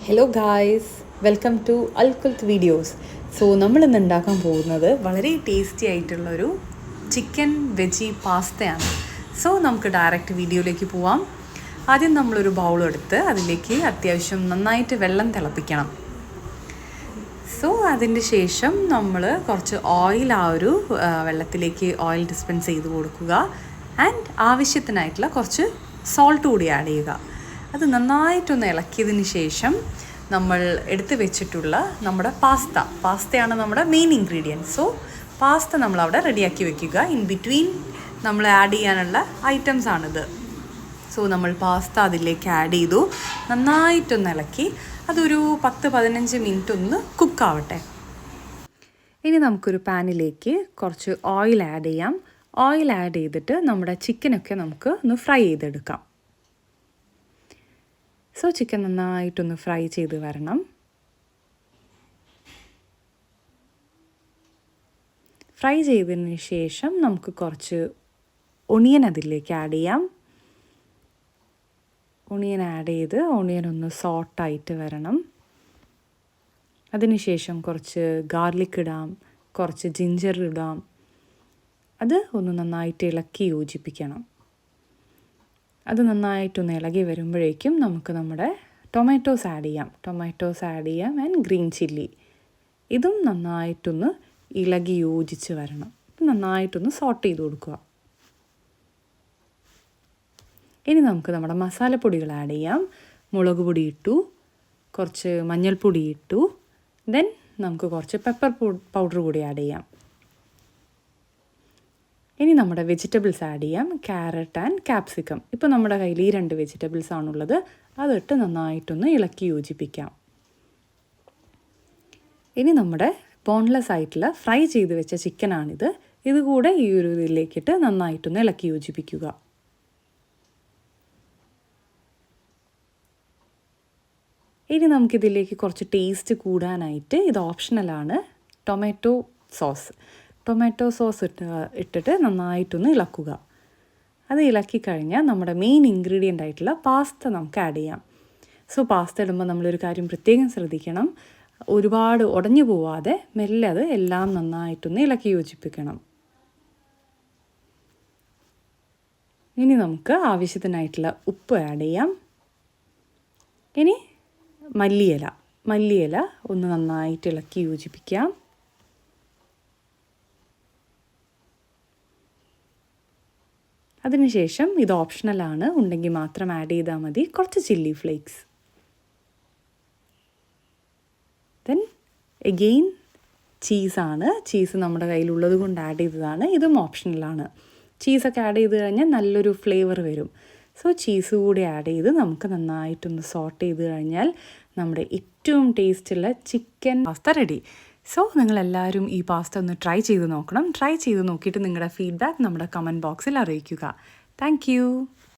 Hello guys, welcome to അൽകുൽത്ത് videos. So നമ്മളിന്ന് ഉണ്ടാക്കാൻ പോകുന്നത് വളരെ ടേസ്റ്റി ആയിട്ടുള്ളൊരു ചിക്കൻ വെജി പാസ്തയാണ്. സോ നമുക്ക് ഡയറക്റ്റ് വീഡിയോയിലേക്ക് പോവാം. ആദ്യം നമ്മളൊരു ബൗളെടുത്ത് അതിലേക്ക് അത്യാവശ്യം നന്നായിട്ട് വെള്ളം തിളപ്പിക്കണം. സോ അതിൻ്റെ ശേഷം നമ്മൾ കുറച്ച് ഓയിൽ വെള്ളത്തിലേക്ക് ഓയിൽ ഡിസ്പെൻസ് ചെയ്ത് കൊടുക്കുക. ആൻഡ് ആവശ്യത്തിനായിട്ടുള്ള കുറച്ച് സോൾട്ട് കൂടി ആഡ് ചെയ്യുക. അത് നന്നായിട്ടൊന്ന് ഇളക്കിയതിന് ശേഷം നമ്മൾ എടുത്ത് വെച്ചിട്ടുള്ള നമ്മുടെ പാസ്തയാണ് നമ്മുടെ മെയിൻ ഇൻഗ്രീഡിയൻറ്റ്. സോ പാസ്ത നമ്മളവിടെ റെഡിയാക്കി വെക്കുക. ഇൻ ബിറ്റ്വീൻ നമ്മൾ ആഡ് ചെയ്യാനുള്ള ഐറ്റംസ് ആണിത്. സോ നമ്മൾ പാസ്ത അതിലേക്ക് ആഡ് ചെയ്തു, നന്നായിട്ടൊന്ന് ഇളക്കി അതൊരു 10-15 മിനിറ്റ് ഒന്ന് കുക്കാവട്ടെ. ഇനി നമുക്കൊരു പാനിലേക്ക് കുറച്ച് ഓയിൽ ആഡ് ചെയ്യാം. ഓയിൽ ആഡ് ചെയ്തിട്ട് നമ്മുടെ ചിക്കനൊക്കെ നമുക്ക് ഒന്ന് ഫ്രൈ ചെയ്തെടുക്കാം. സോ ചിക്കൻ നന്നായിട്ടൊന്ന് ഫ്രൈ ചെയ്ത് വരണം. ഫ്രൈ ചെയ്തതിന് ശേഷം നമുക്ക് കുറച്ച് ഒണിയൻ അതിലേക്ക് ആഡ് ചെയ്യാം. ഒണിയൻ ആഡ് ചെയ്ത് ഒണിയൻ ഒന്ന് സോട്ടായിട്ട് വരണം. അതിനുശേഷം കുറച്ച് ഗാർലിക് ഇടാം, കുറച്ച് ജിഞ്ചർ ഇടാം. അത് ഒന്ന് നന്നായിട്ട് ഇളക്കി യോജിപ്പിക്കണം. അത് നന്നായിട്ടൊന്ന് ഇളകി വരുമ്പോഴേക്കും നമുക്ക് നമ്മുടെ ടൊമാറ്റോസ് ആഡ് ചെയ്യാം ആൻഡ് ഗ്രീൻ ചില്ലി. ഇതും നന്നായിട്ടൊന്ന് ഇളകി യോജിച്ച് വരണം. നന്നായിട്ടൊന്ന് സോട്ട് ചെയ്ത് കൊടുക്കുക. ഇനി നമുക്ക് നമ്മുടെ മസാലപ്പൊടികൾ ആഡ് ചെയ്യാം. മുളക് പൊടി ഇട്ടു, കുറച്ച് മഞ്ഞൾപ്പൊടി ഇട്ടു, ദെൻ നമുക്ക് കുറച്ച് പെപ്പർ പൗഡർ കൂടി ആഡ് ചെയ്യാം. ഇനി നമ്മുടെ വെജിറ്റബിൾസ് ആഡ് ചെയ്യാം. Carrot and capsicum. ഇപ്പോൾ നമ്മുടെ കയ്യിൽ ഈ 2 വെജിറ്റബിൾസ് ആണുള്ളത്. അതിട്ട് നന്നായിട്ടൊന്ന് ഇളക്കി യോജിപ്പിക്കാം. ഇനി നമ്മുടെ ബോൺലെസ് ആയിട്ടുള്ള ഫ്രൈ ചെയ്ത് വെച്ച ചിക്കനാണിത്. ഇതുകൂടെ ഈ ഒരു ഇതിലേക്കിട്ട് നന്നായിട്ടൊന്ന് ഇളക്കി യോജിപ്പിക്കുക. ഇനി നമുക്കിതിലേക്ക് കുറച്ച് ടേസ്റ്റ് കൂടാനായിട്ട് ഇത് ഓപ്ഷണലാണ്, ടൊമാറ്റോ സോസ് ഇട്ടിട്ട് നന്നായിട്ടൊന്ന് ഇളക്കുക. അത് ഇളക്കി കഴിഞ്ഞാൽ നമ്മുടെ മെയിൻ ഇൻഗ്രീഡിയൻ്റ് ആയിട്ടുള്ള പാസ്ത നമുക്ക് ആഡ് ചെയ്യാം. സോ പാസ്ത ഇടുമ്പോൾ നമ്മളൊരു കാര്യം പ്രത്യേകം ശ്രദ്ധിക്കണം. ഒരുപാട് ഉടഞ്ഞു പോവാതെ മെല്ലെ അത് എല്ലാം നന്നായിട്ടൊന്ന് ഇളക്കി യോജിപ്പിക്കണം. ഇനി നമുക്ക് ആവശ്യത്തിനായിട്ടുള്ള ഉപ്പ് ആഡ് ചെയ്യാം. ഇനി മല്ലിയില ഒന്ന് നന്നായിട്ട് ഇളക്കി യോജിപ്പിക്കാം. അതിനുശേഷം ഇത് ഓപ്ഷണലാണ്, ഉണ്ടെങ്കിൽ മാത്രം ആഡ് ചെയ്താൽ മതി, കുറച്ച് chilli flakes. Then again cheese നമ്മുടെ കയ്യിലുള്ളത് കൊണ്ട് ആഡ് ചെയ്തതാണ്. ഇതും ഓപ്ഷണലാണ്. ചീസൊക്കെ ആഡ് ചെയ്ത് കഴിഞ്ഞാൽ നല്ലൊരു ഫ്ലേവർ വരും. സോ ചീസ് കൂടി ആഡ് ചെയ്ത് നമുക്ക് നന്നായിട്ടൊന്ന് സോട്ട് ചെയ്ത് കഴിഞ്ഞാൽ നമ്മുടെ ഏറ്റവും ടേസ്റ്റുള്ള ചിക്കൻ പാസ്ത റെഡി. സോ നിങ്ങളെല്ലാവരും ഈ പാസ്ത ഒന്ന് ട്രൈ ചെയ്ത് നോക്കണം. ട്രൈ ചെയ്ത് നോക്കിയിട്ട് നിങ്ങളുടെ ഫീഡ്ബാക്ക് നമ്മുടെ കമൻറ്റ് ബോക്സിൽ അറിയിക്കുക. താങ്ക്